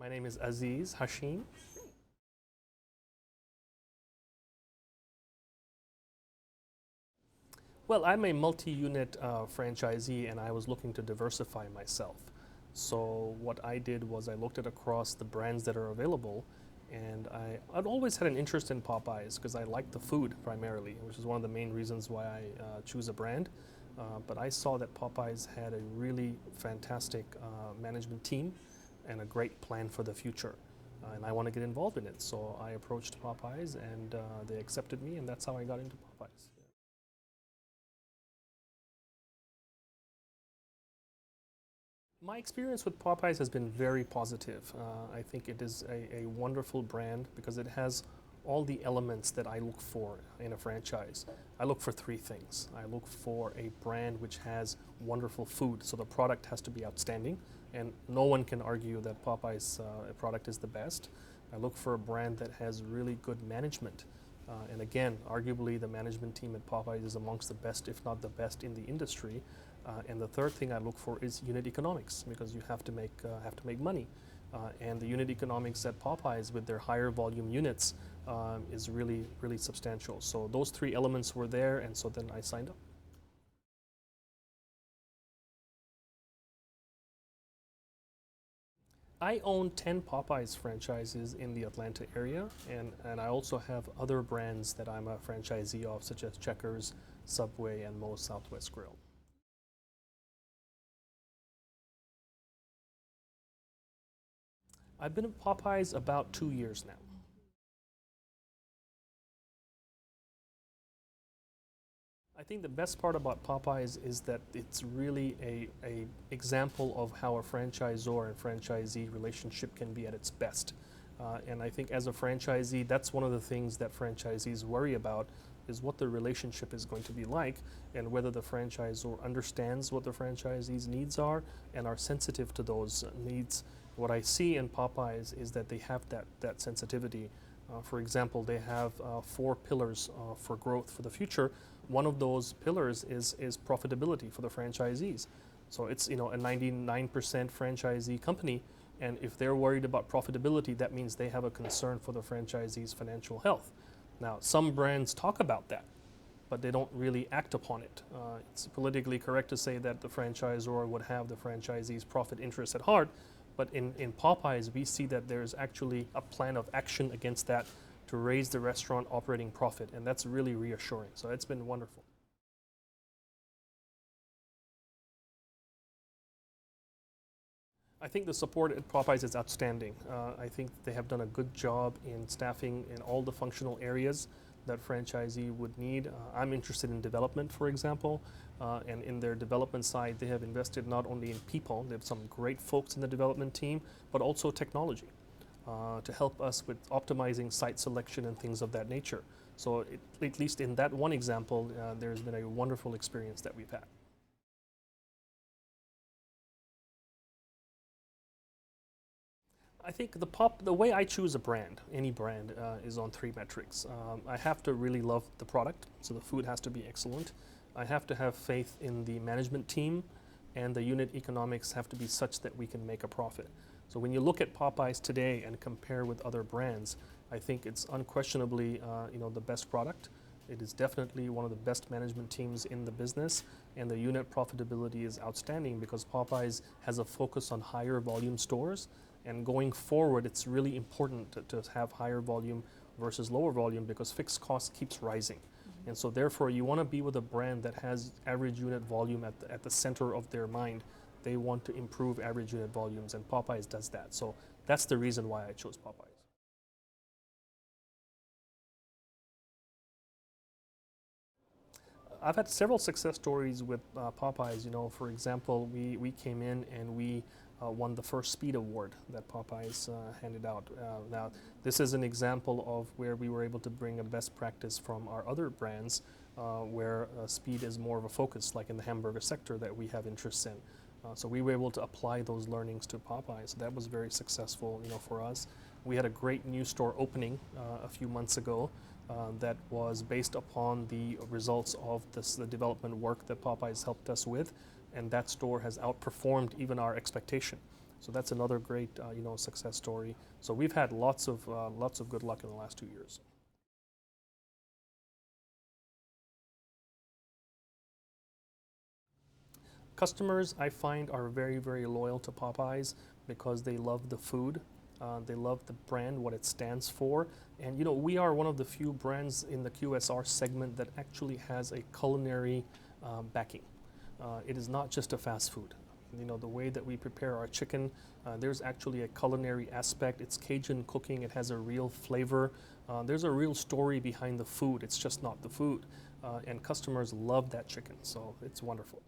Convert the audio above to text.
My name is Aziz Hashim. Well, I'm a multi-unit franchisee and I was looking to diversify myself. So what I did was I looked at across the brands that are available, and I'd always had an interest in Popeyes because I like the food primarily, which is one of the main reasons why I choose a brand. But I saw that Popeyes had a really fantastic management team and a great plan for the future. And I want to get involved in it. So I approached Popeyes and they accepted me, and that's how I got into Popeyes. My experience with Popeyes has been very positive. I think it is a wonderful brand because it has all the elements that I look for in a franchise. I look for three things. I look for a brand which has wonderful food, so the product has to be outstanding, and no one can argue that Popeyes product is the best. I look for a brand that has really good management. And again, arguably the management team at Popeyes is amongst the best, if not the best, in the industry. And the third thing I look for is unit economics, because you have to make money. And the unit economics at Popeyes with their higher volume units is really substantial. So those three elements were there, and so then I signed up. I own 10 Popeyes franchises in the Atlanta area, and I also have other brands that I'm a franchisee of, such as Checkers, Subway, and Moe's Southwest Grill. I've been at Popeyes about 2 years now. I think the best part about Popeyes is that it's really a example of how a franchisor and franchisee relationship can be at its best. And I think as a franchisee, that's one of the things that franchisees worry about, is what the relationship is going to be like, and whether the franchisor understands what the franchisee's needs are and are sensitive to those needs. What I see in Popeyes is that they have that sensitivity. For example, they have four pillars for growth for the future. One of those pillars is profitability for the franchisees. So it's, a 99% franchisee company, and if they're worried about profitability, that means they have a concern for the franchisee's financial health. Now, some brands talk about that, but they don't really act upon it. It's politically correct to say that the franchisor would have the franchisee's profit interests at heart, but in Popeyes, we see that there's actually a plan of action against that to raise the restaurant operating profit, and that's really reassuring. So it's been wonderful. I think the support at Popeyes is outstanding. I think they have done a good job in staffing in all the functional areas that franchisee would need. I'm interested in development, for example, and in their development side, they have invested not only in people, they have some great folks in the development team, but also technology to help us with optimizing site selection and things of that nature. So at least in that one example, there's been a wonderful experience that we've had. I think the way I choose a brand, any brand, is on three metrics. I have to really love the product, so the food has to be excellent. I have to have faith in the management team, and the unit economics have to be such that we can make a profit. So when you look at Popeyes today and compare with other brands, I think it's unquestionably the best product. It is definitely one of the best management teams in the business, and the unit profitability is outstanding because Popeyes has a focus on higher volume stores. And going forward, it's really important to have higher volume versus lower volume because fixed cost keeps rising. And so therefore, you want to be with a brand that has average unit volume at the center of their mind. They want to improve average unit volumes, and Popeyes does that. So that's the reason why I chose Popeyes. I've had several success stories with Popeyes. For example, we came in and we won the first speed award that Popeyes handed out. Now, this is an example of where we were able to bring a best practice from our other brands where speed is more of a focus, like in the hamburger sector that we have interests in. So we were able to apply those learnings to Popeyes. That was very successful, for us. We had a great new store opening a few months ago that was based upon the results of the development work that Popeyes helped us with, and that store has outperformed even our expectation. So that's another great success story. So we've had lots of good luck in the last 2 years. Customers, I find, are very, very loyal to Popeyes because they love the food. They love the brand, what it stands for. And we are one of the few brands in the QSR segment that actually has a culinary backing. It is not just a fast food. The way that we prepare our chicken, there's actually a culinary aspect. It's Cajun cooking. It has a real flavor. There's a real story behind the food. It's just not the food. And customers love that chicken, so it's wonderful.